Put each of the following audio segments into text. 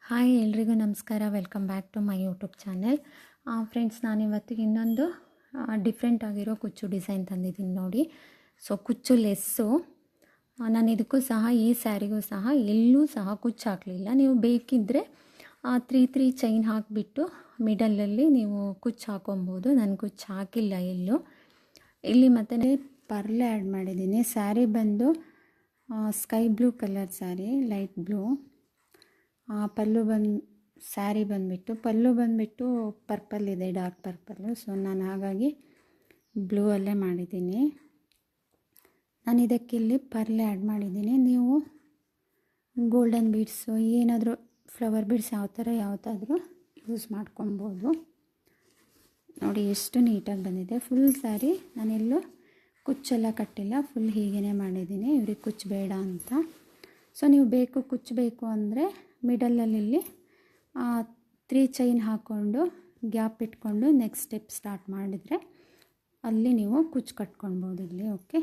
Hi ಎಲ್ರಿಗೂ ನಮಸ್ಕಾರ. Welcome back to my YouTube channel. Friends, ನಾನಿವತ್ತು ಇನ್ನೊಂದು ಡಿಫ್ರೆಂಟ್ ಆಗಿರೋ ಕುಚ್ಚು ಡಿಸೈನ್ ತಂದಿದ್ದೀನಿ ನೋಡಿ. ಸೊ ಕುಚ್ಚು ಲೆಸ್ಸು. ನಾನು ಇದಕ್ಕೂ ಸಹ ಈ ಸ್ಯಾರಿಗೂ ಸಹ ಎಲ್ಲೂ ಸಹ ಕುಚ್ಚು ಹಾಕಲಿಲ್ಲ. ನೀವು ಬೇಕಿದ್ದರೆ 3 ಚೈನ್ ಹಾಕಿಬಿಟ್ಟು ಮಿಡಲಲ್ಲಿ ನೀವು ಕುಚ್ಚು ಹಾಕೊಬೋದು. ನಾನು ಕುಚ್ಚು ಹಾಕಿಲ್ಲ ಎಲ್ಲೂ. ಇಲ್ಲಿ ಮತ್ತೆ ಪರ್ಲ್ ಆ್ಯಡ್ ಮಾಡಿದ್ದೀನಿ. ಸ್ಯಾರಿ ಬಂದು sky blue colour sari, light blue. Pallu sari ಬಂದುಬಿಟ್ಟು ಪರ್ಪಲ್ ಇದೆ, ಡಾರ್ಕ್ ಪರ್ಪಲ್ಲು. ಸೊ ನಾನು ಹಾಗಾಗಿ ಬ್ಲೂ ಅಲ್ಲೇ ಮಾಡಿದ್ದೀನಿ. ನಾನು ಇದಕ್ಕಿಲ್ಲಿ ಪರ್ಲ್ ಆ್ಯಡ್ ಮಾಡಿದ್ದೀನಿ. ನೀವು ಗೋಲ್ಡನ್ ಬೀಡ್ಸು ಏನಾದರೂ ಫ್ಲವರ್ ಬೀಡ್ಸ್ ಯಾವುದಾದ್ರೂ ಯೂಸ್ ಮಾಡ್ಕೊಬೋದು. ನೋಡಿ ಎಷ್ಟು ನೀಟಾಗಿ ಬಂದಿದೆ. ಫುಲ್ ಸ್ಯಾರಿ ನಾನೆಲ್ಲೂ ಕುಚ್ಚೆಲ್ಲ ಕಟ್ಟಿಲ್ಲ, ಫುಲ್ ಹೀಗೇ ಮಾಡಿದ್ದೀನಿ. ಇವ್ರಿಗೆ ಕುಚ್ಚು ಬೇಡ ಅಂತ. ಸೊ ನೀವು ಕುಚ್ಚು ಬೇಕು ಅಂದರೆ ಮಿಡಲಲ್ಲಿ 3 ಚೈನ್ ಹಾಕ್ಕೊಂಡು ಗ್ಯಾಪ್ ಇಟ್ಕೊಂಡು ನೆಕ್ಸ್ಟ್ ಸ್ಟೆಪ್ ಸ್ಟಾರ್ಟ್ ಮಾಡಿದರೆ ಅಲ್ಲಿ ನೀವು ಕುಚ್ಚು ಕಟ್ಕೊಳ್ಬೋದು ಇಲ್ಲಿ. ಓಕೆ,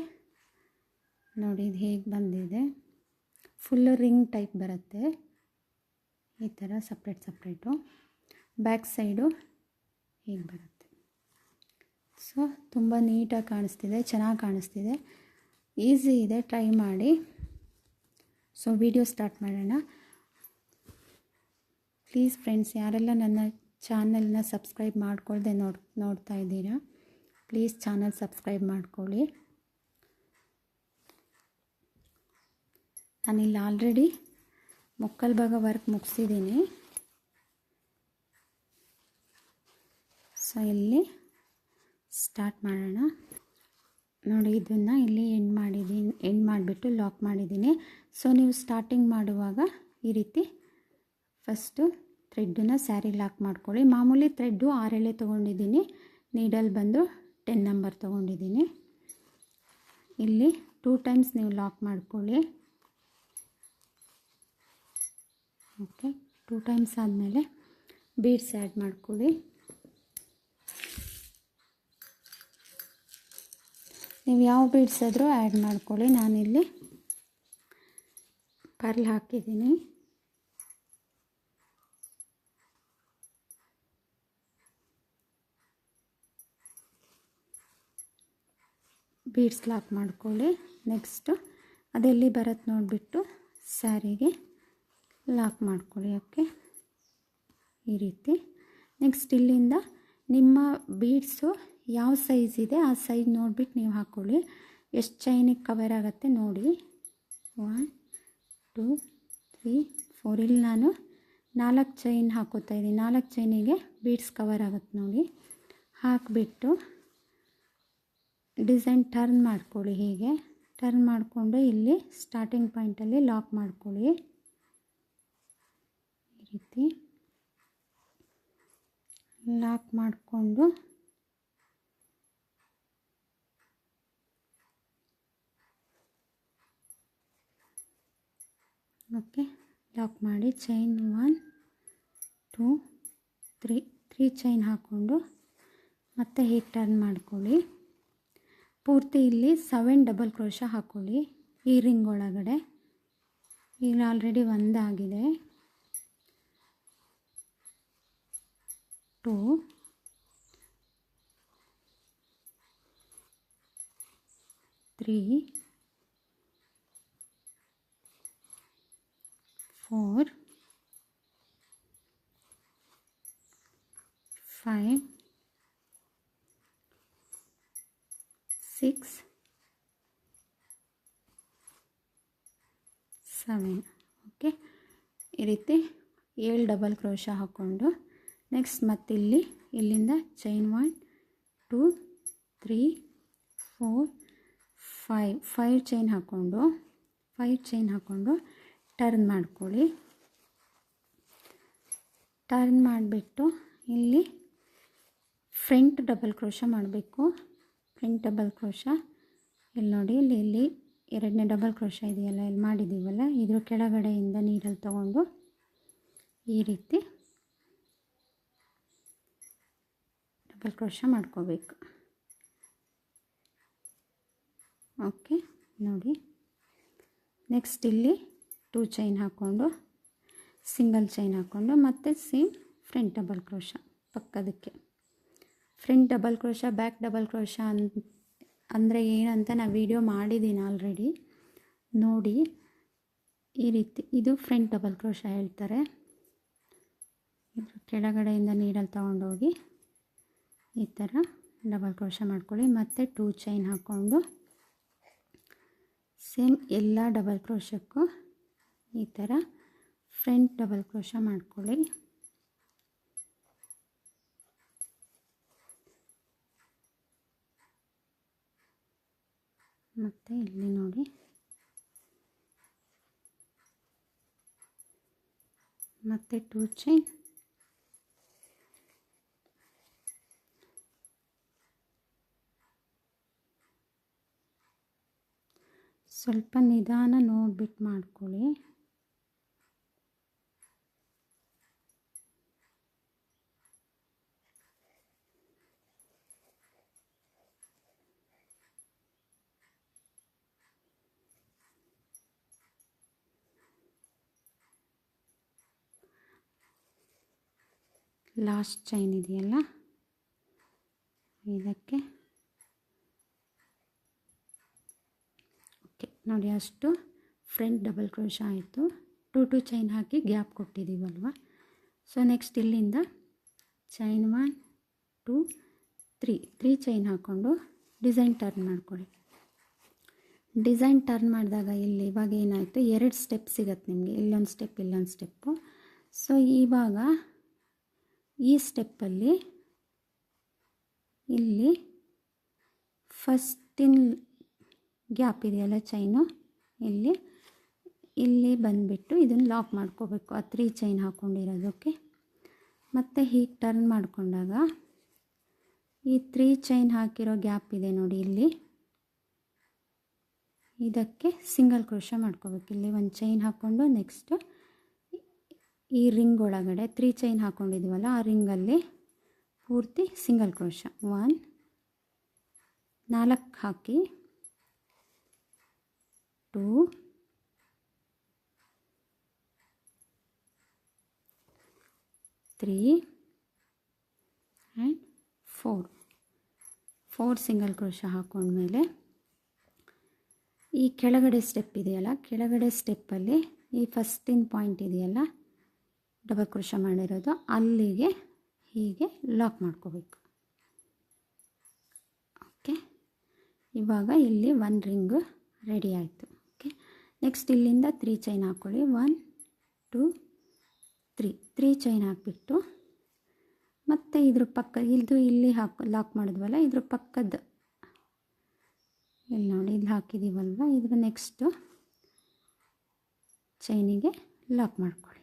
ನೋಡಿ ಇದು ಹೇಗೆ ಬಂದಿದೆ. ಫುಲ್ಲು ರಿಂಗ್ ಟೈಪ್ ಬರುತ್ತೆ ಈ ಥರ, ಸಪ್ರೇಟು. ಬ್ಯಾಕ್ ಸೈಡು ಹೀಗೆ ಬರುತ್ತೆ. ಸೊ ತುಂಬ ನೀಟಾಗಿ ಕಾಣಿಸ್ತಿದೆ, ಚೆನ್ನಾಗಿ ಕಾಣಿಸ್ತಿದೆ, ಈಸಿ ಇದೆ, ಟ್ರೈ ಮಾಡಿ. ಸೊ ವಿಡಿಯೋ ಸ್ಟಾರ್ಟ್ ಮಾಡೋಣ. ಪ್ಲೀಸ್ ಫ್ರೆಂಡ್ಸ್, ಯಾರೆಲ್ಲ ನನ್ನ ಚಾನಲ್ನ ಸಬ್ಸ್ಕ್ರೈಬ್ ಮಾಡ್ಕೊಳ್ದೆ ನೋಡ್ತಾ ಇದ್ದೀರಾ, ಪ್ಲೀಸ್ ಚಾನಲ್ ಸಬ್ಸ್ಕ್ರೈಬ್ ಮಾಡ್ಕೊಳ್ಳಿ. ನಾನಿಲ್ಲಿ ಆಲ್ರೆಡಿ ಮುಕ್ಕಲ್ ಭಾಗ ವರ್ಕ್ ಮುಗಿಸಿದ್ದೀನಿ. ಸೊ ಇಲ್ಲಿ ಸ್ಟಾರ್ಟ್ ಮಾಡೋಣ. ನೋಡಿ, ಇದನ್ನು ಇಲ್ಲಿ ಎಂಡ್ ಮಾಡಿಬಿಟ್ಟು ಲಾಕ್ ಮಾಡಿದ್ದೀನಿ. ಸೊ ನೀವು ಸ್ಟಾರ್ಟಿಂಗ್ ಮಾಡುವಾಗ ಈ ರೀತಿ ಫಸ್ಟು ಥ್ರೆಡ್ಡನ್ನು ಸ್ಯಾರಿ ಲಾಕ್ ಮಾಡ್ಕೊಳ್ಳಿ. ಮಾಮೂಲಿ ಥ್ರೆಡ್ಡು 6 ಎಳೆ ತೊಗೊಂಡಿದ್ದೀನಿ. ನೀಡಲ್ ಬಂದು 10 ನಂಬರ್ ತೊಗೊಂಡಿದ್ದೀನಿ. ಇಲ್ಲಿ 2 ಟೈಮ್ಸ್ ನೀವು ಲಾಕ್ ಮಾಡ್ಕೊಳ್ಳಿ. ಓಕೆ, 2 ಟೈಮ್ಸ್ ಆದಮೇಲೆ ಬೀಡ್ಸ್ ಆ್ಯಡ್ ಮಾಡ್ಕೊಳ್ಳಿ. ನೀವು ಯಾವ ಬೀಡ್ಸ್ ಆದರೂ ಆ್ಯಡ್ ಮಾಡ್ಕೊಳ್ಳಿ. ನಾನಿಲ್ಲಿ ಪರ್ಲ್ ಹಾಕಿದ್ದೀನಿ. ಬೀಡ್ಸ್ ಲಾಕ್ ಮಾಡ್ಕೊಳ್ಳಿ. ನೆಕ್ಸ್ಟು ಅದೆಲ್ಲಿ ಬರುತ್ತೆ ನೋಡಿಬಿಟ್ಟು ಸ್ಯಾರಿಗೆ ಲಾಕ್ ಮಾಡ್ಕೊಳ್ಳಿ. ಓಕೆ, ಈ ರೀತಿ. ನೆಕ್ಸ್ಟ್ ಇಲ್ಲಿಂದ ನಿಮ್ಮ ಬೀಡ್ಸು ಯಾವ ಸೈಜ್ ಇದೆ ಆ ಸೈಜ್ ನೋಡಿಬಿಟ್ಟು ನೀವು ಹಾಕ್ಕೊಳ್ಳಿ. ಎಷ್ಟು ಚೈನಿಗೆ ಕವರ್ ಆಗುತ್ತೆ ನೋಡಿ. 1 2 3 4. ಇಲ್ಲಿ ನಾನು 4 ಚೈನ್ ಹಾಕೋತಾ ಇದ್ದೀನಿ. 4 ಚೈನಿಗೆ ಬೀಡ್ಸ್ ಕವರ್ ಆಗುತ್ತೆ ನೋಡಿ. ಹಾಕಿಬಿಟ್ಟು ಡಿಸೈನ್ ಟರ್ನ್ ಮಾಡ್ಕೊಳ್ಳಿ. ಹೀಗೆ ಟರ್ನ್ ಮಾಡಿಕೊಂಡು ಇಲ್ಲಿ ಸ್ಟಾರ್ಟಿಂಗ್ ಪಾಯಿಂಟಲ್ಲಿ ಲಾಕ್ ಮಾಡ್ಕೊಳ್ಳಿ. ಈ ರೀತಿ ಲಾಕ್ ಮಾಡಿಕೊಂಡು ಓಕೆ, ಲಾಕ್ ಮಾಡಿ ಚೈನ್ 1 2 3 ಚೈನ್ ಹಾಕ್ಕೊಂಡು ಮತ್ತೆ ಹೀಗೆ ಟರ್ನ್ ಮಾಡ್ಕೊಳ್ಳಿ. ಪೂರ್ತಿ ಇಲ್ಲಿ 7 ಡಬಲ್ ಕ್ರೋಶ ಹಾಕ್ಕೊಳ್ಳಿ ಈ ರಿಂಗ್ ಒಳಗಡೆ. ಈಗ ಆಲ್ರೆಡಿ 1 ಆಗಿದೆ. 2 3 4 5 6 7. ಓಕೆ, ಈ ರೀತಿ 7 ಡಬಲ್ ಕ್ರೋಶ ಹಾಕ್ಕೊಂಡು ನೆಕ್ಸ್ಟ್ ಮತ್ತೆ ಇಲ್ಲಿಂದ ಚೈನ್ 1 2 3 4 5 ಚೈನ್ ಹಾಕ್ಕೊಂಡು ಟರ್ನ್ ಮಾಡ್ಕೊಳ್ಳಿ. ಟರ್ನ್ ಮಾಡಿಬಿಟ್ಟು ಇಲ್ಲಿ ಫ್ರಂಟ್ ಡಬಲ್ ಕ್ರೋಶ ಮಾಡಬೇಕು. ಫ್ರಂಟ್ ಡಬಲ್ ಕ್ರೋಶ ಇಲ್ಲಿ ನೋಡಿ, ಇಲ್ಲಿ 2ನೇ ಡಬಲ್ ಕ್ರೋಶ ಇದೆಯಲ್ಲ, ಇಲ್ಲಿ ಮಾಡಿದ್ದೀವಲ್ಲ, ಇದ್ರ ಕೆಳಗಡೆಯಿಂದ ನೀಡಲ್ ತಗೊಂಡು ಈ ರೀತಿ ಡಬಲ್ ಕ್ರೋಶ ಮಾಡ್ಕೋಬೇಕು. ಓಕೆ, ನೋಡಿ. ನೆಕ್ಸ್ಟ್ ಇಲ್ಲಿ 2 ಚೈನ್ ಹಾಕ್ಕೊಂಡು ಸಿಂಗಲ್ ಚೈನ್ ಹಾಕ್ಕೊಂಡು ಮತ್ತೆ ಸೇಮ್ ಫ್ರಂಟ್ ಡಬಲ್ ಕ್ರೋಶ ಪಕ್ಕದಕ್ಕೆ. Front double crochet back double crochet ಅಂದರೆ ಏನಂತ ನಾನು ವಿಡಿಯೋ ಮಾಡಿದ್ದೀನಿ ಆಲ್ರೆಡಿ, ನೋಡಿ. ಈ ರೀತಿ ಇದು ಫ್ರಂಟ್ ಡಬಲ್ ಕ್ರೋಶ ಹೇಳ್ತಾರೆ. ಇದ್ರ ಕೆಳಗಡೆಯಿಂದ ನೀಡಲ್ಲಿ ತೊಗೊಂಡೋಗಿ ಈ ಥರ ಡಬಲ್ ಕ್ರೋಶ ಮಾಡ್ಕೊಳ್ಳಿ. ಮತ್ತು 2 ಚೈನ್ ಹಾಕ್ಕೊಂಡು ಸೇಮ್ ಎಲ್ಲ ಡಬಲ್ ಕ್ರೋಶಕ್ಕೂ ಈ ಥರ ಫ್ರಂಟ್ ಡಬಲ್ ಕ್ರೋಶ ಮಾಡ್ಕೊಳ್ಳಿ. ಮತ್ತು ಇಲ್ಲಿ ನೋಡಿ ಮತ್ತು 2 ಚೈನ್, ಸ್ವಲ್ಪ ನಿಧಾನ ನೋಡ್ಬಿಟ್ಟು ಮಾಡ್ಕೊಳ್ಳಿ. ಲಾಸ್ಟ್ ಚೈನ್ ಇದೆಯಲ್ಲ ಇದಕ್ಕೆ ಓಕೆ ನೋಡಿ, ಅಷ್ಟು ಫ್ರಂಟ್ ಡಬಲ್ ಕ್ರೋಶ ಆಯಿತು. 2 ಚೈನ್ ಹಾಕಿ ಗ್ಯಾಪ್ ಕೊಟ್ಟಿದ್ದೀವಲ್ವ. ಸೊ ನೆಕ್ಸ್ಟ್ ಇಲ್ಲಿಂದ ಚೈನ್ 1 2 3 ಚೈನ್ ಹಾಕ್ಕೊಂಡು ಡಿಸೈನ್ ಟರ್ನ್ ಮಾಡ್ಕೊಳ್ಳಿ. ಡಿಸೈನ್ ಟರ್ನ್ ಮಾಡಿದಾಗ ಇಲ್ಲಿ ಇವಾಗ ಏನಾಯಿತು, 2 ಸ್ಟೆಪ್ ಸಿಗುತ್ತೆ ನಿಮಗೆ, ಇಲ್ಲೊಂದು ಸ್ಟೆಪ್ ಇಲ್ಲೊಂದು ಸ್ಟೆಪ್ಪು. ಸೊ ಇವಾಗ ಈ ಸ್ಟೆಪ್ಪಲ್ಲಿ ಇಲ್ಲಿ ಫಸ್ಟಿನ ಗ್ಯಾಪ್ ಇದೆಯಲ್ಲ ಚೈನು, ಇಲ್ಲಿ ಬಂದುಬಿಟ್ಟು ಇದನ್ನು ಲಾಕ್ ಮಾಡ್ಕೋಬೇಕು, ಆ 3 ಚೈನ್ ಹಾಕ್ಕೊಂಡಿರೋದಕ್ಕೆ. ಮತ್ತು ಹೀಗೆ ಟರ್ನ್ ಮಾಡಿಕೊಂಡಾಗ ಈ 3 ಚೈನ್ ಹಾಕಿರೋ ಗ್ಯಾಪ್ ಇದೆ ನೋಡಿ, ಇಲ್ಲಿ ಇದಕ್ಕೆ ಸಿಂಗಲ್ ಕ್ರೋಶ ಮಾಡ್ಕೋಬೇಕು. ಇಲ್ಲಿ ಒಂದು ಚೈನ್ ಹಾಕ್ಕೊಂಡು ನೆಕ್ಸ್ಟು ಈ ರಿಂಗ್ ಒಳಗಡೆ 3 ಚೈನ್ ಹಾಕ್ಕೊಂಡಿದ್ದೀವಲ್ಲ ಆ ರಿಂಗಲ್ಲಿ ಪೂರ್ತಿ ಸಿಂಗಲ್ ಕ್ರೋಶ 4 ಹಾಕಿ 2 3 ಆ್ಯಂಡ್ 4 ಸಿಂಗಲ್ ಕ್ರೋಶ ಹಾಕ್ಕೊಂಡ್ಮೇಲೆ ಈ ಕೆಳಗಡೆ ಸ್ಟೆಪ್ ಇದೆಯಲ್ಲ, ಕೆಳಗಡೆ ಸ್ಟೆಪ್ಪಲ್ಲಿ ಈ ಫಸ್ಟಿನ ಪಾಯಿಂಟ್ ಇದೆಯಲ್ಲ ಡಬಲ್ ಕ್ರೋಶ ಮಾಡಿರೋದು, ಅಲ್ಲಿಗೆ ಹೀಗೆ ಲಾಕ್ ಮಾಡ್ಕೋಬೇಕು. ಓಕೆ, ಇವಾಗ ಇಲ್ಲಿ 1 ರಿಂಗು ರೆಡಿ ಆಯಿತು. ಓಕೆ, ನೆಕ್ಸ್ಟ್ ಇಲ್ಲಿಂದ 3 ಚೈನ್ ಹಾಕ್ಕೊಳ್ಳಿ. 1 2 3 ಚೈನ್ ಹಾಕಿಬಿಟ್ಟು ಮತ್ತು ಇದ್ರ ಪಕ್ಕ ಇಲ್ಲಿ ಲಾಕ್ ಮಾಡಿದ್ವಲ್ಲ, ಇದ್ರ ಪಕ್ಕದ ಇಲ್ಲಿ ನೋಡಿ ಇಲ್ಲಿ ಹಾಕಿದ್ದೀವಲ್ವ, ಇದ್ರ ನೆಕ್ಸ್ಟು ಚೈನಿಗೆ ಲಾಕ್ ಮಾಡ್ಕೊಳ್ಳಿ.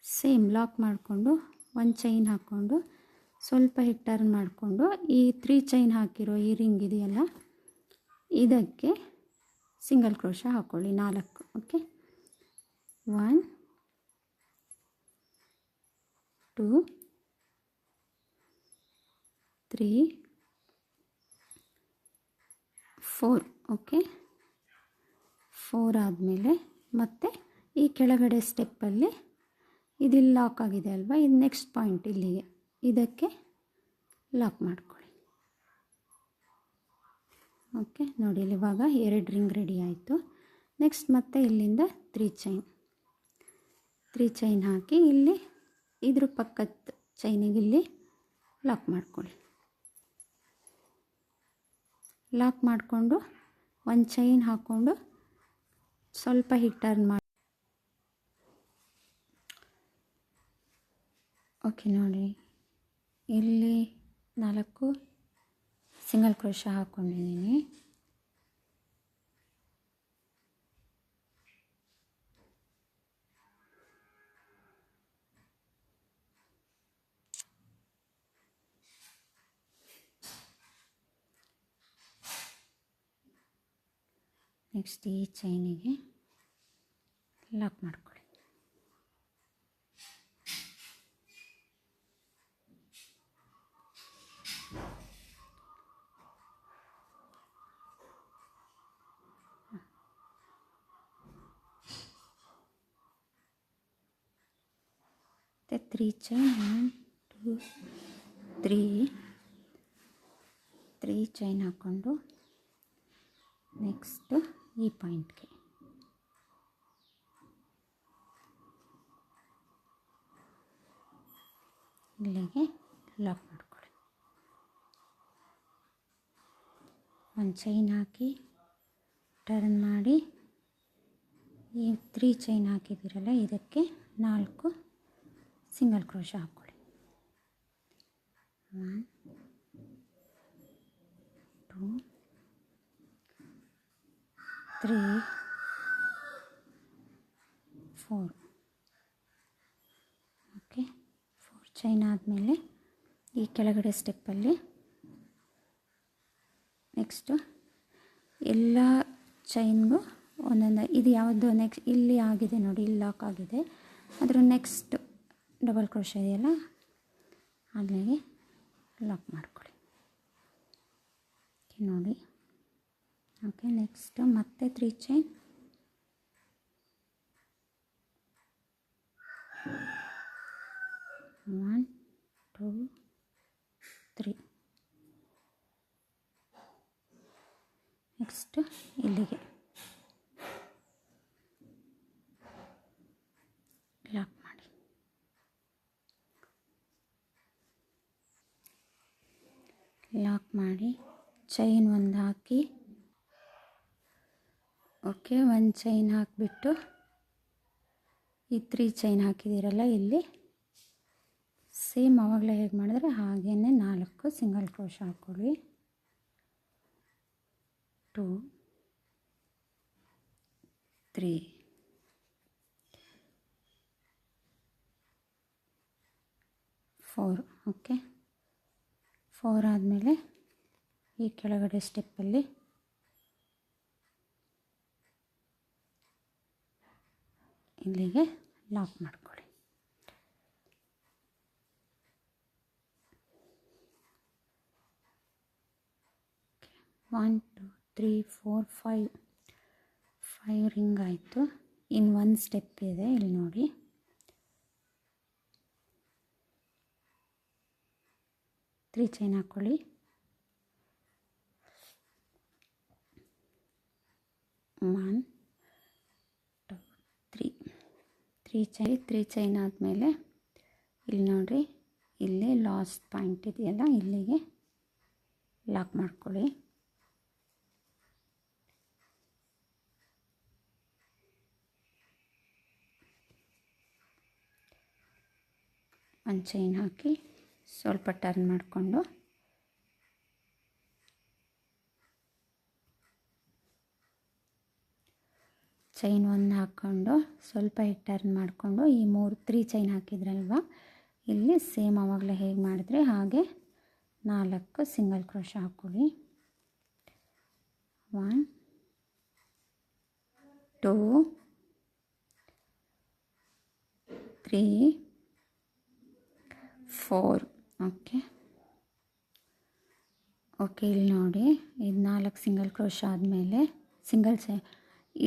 ಸೇಮ್ ಲಾಕ್ ಮಾಡಿಕೊಂಡು 1 ಚೈನ್ ಹಾಕ್ಕೊಂಡು ಸ್ವಲ್ಪ ಟರ್ನ್ ಮಾಡಿಕೊಂಡು ಈ 3 ಚೈನ್ ಹಾಕಿರೋ ಈ ರಿಂಗ್ ಇದೆಯಲ್ಲ ಇದಕ್ಕೆ ಸಿಂಗಲ್ ಕ್ರೋಶ ಹಾಕ್ಕೊಳ್ಳಿ 4. ಓಕೆ, 1 2 3 4. ಓಕೆ, 4 ಆದಮೇಲೆ ಮತ್ತೆ ಈ ಕೆಳಗಡೆ ಸ್ಟೆಪ್ಪಲ್ಲಿ ಇದಿಲ್ಲಿ ಲಾಕ್ ಆಗಿದೆ ಅಲ್ವಾ, ಇದು ನೆಕ್ಸ್ಟ್ ಪಾಯಿಂಟ್ ಇಲ್ಲಿಗೆ ಇದಕ್ಕೆ ಲಾಕ್ ಮಾಡ್ಕೊಳ್ಳಿ. ಓಕೆ ನೋಡಿ, ಇಲ್ಲಿ ಇವಾಗ 2 ರಿಂಗ್ ರೆಡಿ ಆಯಿತು. ನೆಕ್ಸ್ಟ್ ಮತ್ತೆ ಇಲ್ಲಿಂದ 3 ಚೈನ್ ಹಾಕಿ ಇಲ್ಲಿ ಇದ್ರ ಪಕ್ಕದ ಚೈನಿಗೆ ಇಲ್ಲಿ ಲಾಕ್ ಮಾಡ್ಕೊಳ್ಳಿ. ಲಾಕ್ ಮಾಡಿಕೊಂಡು 1 ಚೈನ್ ಹಾಕ್ಕೊಂಡು ಸ್ವಲ್ಪ ಟರ್ನ್ ಮಾಡಿ. ಓಕೆ ನೋಡಿ, ಇಲ್ಲಿ 4 ಸಿಂಗಲ್ ಕ್ರೋಶ ಹಾಕ್ಕೊಂಡಿದ್ದೀನಿ. ನೆಕ್ಸ್ಟ್ ಈ ಚೈನಿಗೆ ಲಾಕ್ ಮಾಡ್ಕೊಳ್ಳಿ. ಮತ್ತು 3 ಚೈನ್ 1 2 3 ಚೈನ್ ಹಾಕ್ಕೊಂಡು ನೆಕ್ಸ್ಟು ಈ ಪಾಯಿಂಟ್ಗೆ ಇಲ್ಲಿಗೆ ಲಾಕ್ ಮಾಡ್ಕೊಳ್ಳಿ. ಒಂದು ಚೈನ್ ಹಾಕಿ ಟರ್ನ್ ಮಾಡಿ ಈ 3 ಚೈನ್ ಹಾಕಿದ್ದೀರಲ್ಲ ಇದಕ್ಕೆ 4 ಸಿಂಗಲ್ ಕ್ರೋಶ ಹಾಕ್ಕೊಳ್ಳಿ. 1 2 3 4 ಓಕೆ. 4 ಚೈನ್ ಆದಮೇಲೆ ಈ ಕೆಳಗಡೆ ಸ್ಟೆಪ್ಪಲ್ಲಿ ನೆಕ್ಸ್ಟು ಎಲ್ಲ ಚೈನ್ಗೂ ಒಂದೊಂದು ಇದು ಯಾವುದು ನೆಕ್ಸ್ಟ್ ಇಲ್ಲಿ ಆಗಿದೆ ನೋಡಿ, ಇಲ್ಲಿ ಲಾಕ್ ಆಗಿದೆ, ಅದರ ನೆಕ್ಸ್ಟ್ ಡಬಲ್ ಕ್ರೋಶ ಇದೆಯಲ್ಲ ಅಲ್ಲಿಗೆ ಲಾಕ್ ಮಾಡ್ಕೊಳ್ಳಿ ನೋಡಿ. ಓಕೆ, ನೆಕ್ಸ್ಟು ಮತ್ತೆ 3 ಚೈನ್ 1 2 3 ನೆಕ್ಸ್ಟ್ ಇಲ್ಲಿಗೆ ಲಾಕ್ ಮಾಡಿ. ಲಾಕ್ ಮಾಡಿ ಚೈನ್ ಒಂದು ಹಾಕಿ, ಓಕೆ, ಒಂದು ಚೈನ್ ಹಾಕಿಬಿಟ್ಟು ಈ 3 ಚೈನ್ ಹಾಕಿದ್ದೀರಲ್ಲ ಇಲ್ಲಿ ಸೇಮ್ ಆವಾಗಲೇ ಹೇಗೆ ಮಾಡಿದ್ರೆ ಹಾಗೇ 4 ಸಿಂಗಲ್ ಕ್ರೋಶ ಹಾಕ್ಕೊಳ್ಳಿ. 2 3 4 ಓಕೆ. 4 ಆದಮೇಲೆ ಈ ಕೆಳಗಡೆ ಸ್ಟೆಪ್ಪಲ್ಲಿ ಇಲ್ಲಿಗೆ ಲಾಕ್ ಮಾಡ್ಕೊಳ್ಳಿ. ಒನ್ 2 3 4 5 ರಿಂಗ್ ಆಯಿತು. ಇನ್ನು ಒಂದು ಸ್ಟೆಪ್ ಇದೆ ಇಲ್ಲಿ ನೋಡಿ. ತ್ರೀ ಚೈನ್ ಹಾಕ್ಕೊಳ್ಳಿ. 1 2 3 ತ್ರೀ ಚೈನ್ ಆದಮೇಲೆ ಇಲ್ಲಿ ನೋಡಿರಿ, ಇಲ್ಲಿ ಲಾಸ್ಟ್ ಪಾಯಿಂಟ್ ಇದೆಯಲ್ಲ ಇಲ್ಲಿಗೆ ಲಾಕ್ ಮಾಡ್ಕೊಳ್ಳಿ. ಒಂದು ಚೈನ್ ಹಾಕಿ ಸ್ವಲ್ಪ ಟರ್ನ್ ಮಾಡಿಕೊಂಡು ಚೈನ್ ಒಂದು ಹಾಕ್ಕೊಂಡು ಸ್ವಲ್ಪ ಟರ್ನ್ ಮಾಡಿಕೊಂಡು ಈ 3 ಚೈನ್ ಹಾಕಿದ್ರಲ್ವ ಇಲ್ಲಿ ಸೇಮ್ ಆವಾಗಲೇ ಹೇಗೆ ಮಾಡಿದ್ರೆ ಹಾಗೆ 4 ಸಿಂಗಲ್ ಕ್ರೋಶ ಹಾಕ್ಕೊಳ್ಳಿ. 1 2 3 4 ಓಕೆ. ಇಲ್ಲಿ ನೋಡಿ, ಇದು 4 ಸಿಂಗಲ್ ಕ್ರೋಶ ಆದಮೇಲೆ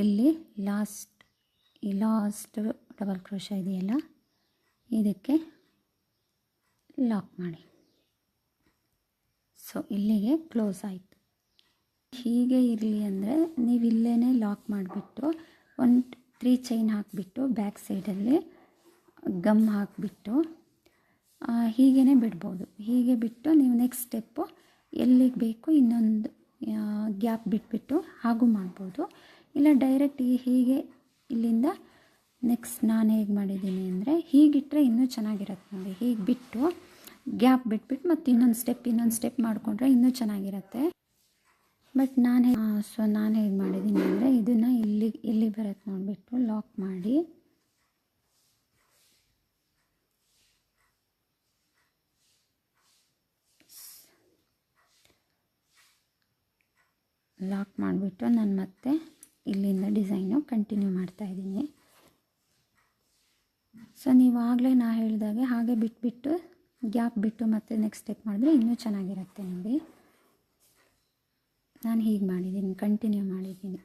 ಇಲ್ಲಿ ಲಾಸ್ಟ್ ಡಬಲ್ ಕ್ರೋಶ ಇದೆಯಲ್ಲ ಇದಕ್ಕೆ ಲಾಕ್ ಮಾಡಿ. ಸೊ ಇಲ್ಲಿಗೆ ಕ್ಲೋಸ್ ಆಯಿತು. ಹೀಗೆ ಇರಲಿ ಅಂದರೆ ನೀವು ಇಲ್ಲೇ ಲಾಕ್ ಮಾಡಿಬಿಟ್ಟು ಒಂದು 3 ಚೈನ್ ಹಾಕಿಬಿಟ್ಟು ಬ್ಯಾಕ್ ಸೈಡಲ್ಲಿ ಗಮ್ ಹಾಕಿಬಿಟ್ಟು ಹೀಗೇ ಬಿಡ್ಬೋದು. ಹೀಗೆ ಬಿಟ್ಟು ನೀವು ನೆಕ್ಸ್ಟ್ ಸ್ಟೆಪ್ಪು ಎಲ್ಲಿಗೆ ಬೇಕು ಇನ್ನೊಂದು ಗ್ಯಾಪ್ ಬಿಟ್ಬಿಟ್ಟು ಹಾಗೂ ಮಾಡ್ಬೋದು. ಇಲ್ಲ ಡೈರೆಕ್ಟ್ ಹೀಗೆ ಇಲ್ಲಿಂದ ನೆಕ್ಸ್ಟ್ ನಾನು ಹೇಗೆ ಮಾಡಿದ್ದೀನಿ ಅಂದರೆ ಹೀಗಿಟ್ಟರೆ ಇನ್ನೂ ಚೆನ್ನಾಗಿರುತ್ತೆ ನೋಡಿ. ಹೀಗೆ ಬಿಟ್ಟು ಗ್ಯಾಪ್ ಬಿಟ್ಬಿಟ್ಟು ಮತ್ತು ಇನ್ನೊಂದು ಸ್ಟೆಪ್ ಮಾಡಿಕೊಂಡ್ರೆ ಇನ್ನೂ ಚೆನ್ನಾಗಿರುತ್ತೆ. ಬಟ್ ನಾನು ಹೇಗೆ ಮಾಡಿದ್ದೀನಿ ಅಂದರೆ ಇದನ್ನು ಇಲ್ಲಿ ಬರುತ್ತೆ ನೋಡಿಬಿಟ್ಟು ಲಾಕ್ ಮಾಡಿ ನಾನು ಮತ್ತೆ ಇಲ್ಲಿಂದ ಡಿಸೈನು ಕಂಟಿನ್ಯೂ ಮಾಡ್ತಾಯಿದ್ದೀನಿ. ಸೊ ನೀವು ಆಗಲೇ ನಾ ಹೇಳಿದಾಗೆ ಹಾಗೆ ಬಿಟ್ಬಿಟ್ಟು ಗ್ಯಾಪ್ ಬಿಟ್ಟು ಮತ್ತೆ ನೆಕ್ಸ್ಟ್ ಸ್ಟೆಪ್ ಮಾಡಿದ್ರೆ ಇನ್ನೂ ಚೆನ್ನಾಗಿರುತ್ತೆ ನೋಡಿ. ನಾನು ಹೀಗೆ ಮಾಡಿದ್ದೀನಿ, ಕಂಟಿನ್ಯೂ ಮಾಡಿದ್ದೀನಿ.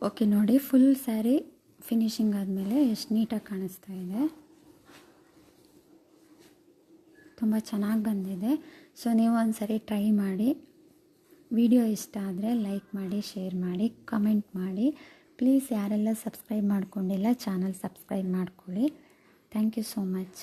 ಓಕೆ ನೋಡಿ, ಫುಲ್ ಸ್ಯಾರಿ ಫಿನಿಶಿಂಗ್ ಆದಮೇಲೆ ಎಷ್ಟು ನೀಟಾಗಿ ಕಾಣಿಸ್ತಾ ಇದೆ. ತುಂಬ ಚೆನ್ನಾಗಿ ಬಂದಿದೆ. ಸೊ ನೀವು ಒಂದ್ಸರಿ ಟ್ರೈ ಮಾಡಿ. ವಿಡಿಯೋ ಇಷ್ಟ ಆದರೆ ಲೈಕ್ ಮಾಡಿ, ಶೇರ್ ಮಾಡಿ, ಕಮೆಂಟ್ ಮಾಡಿ. ಪ್ಲೀಸ್ ಯಾರೆಲ್ಲ ಸಬ್ಸ್ಕ್ರೈಬ್ ಮಾಡ್ಕೊಂಡಿಲ್ಲ ಚಾನಲ್ ಸಬ್ಸ್ಕ್ರೈಬ್ ಮಾಡ್ಕೊಳ್ಳಿ. Thank you so much.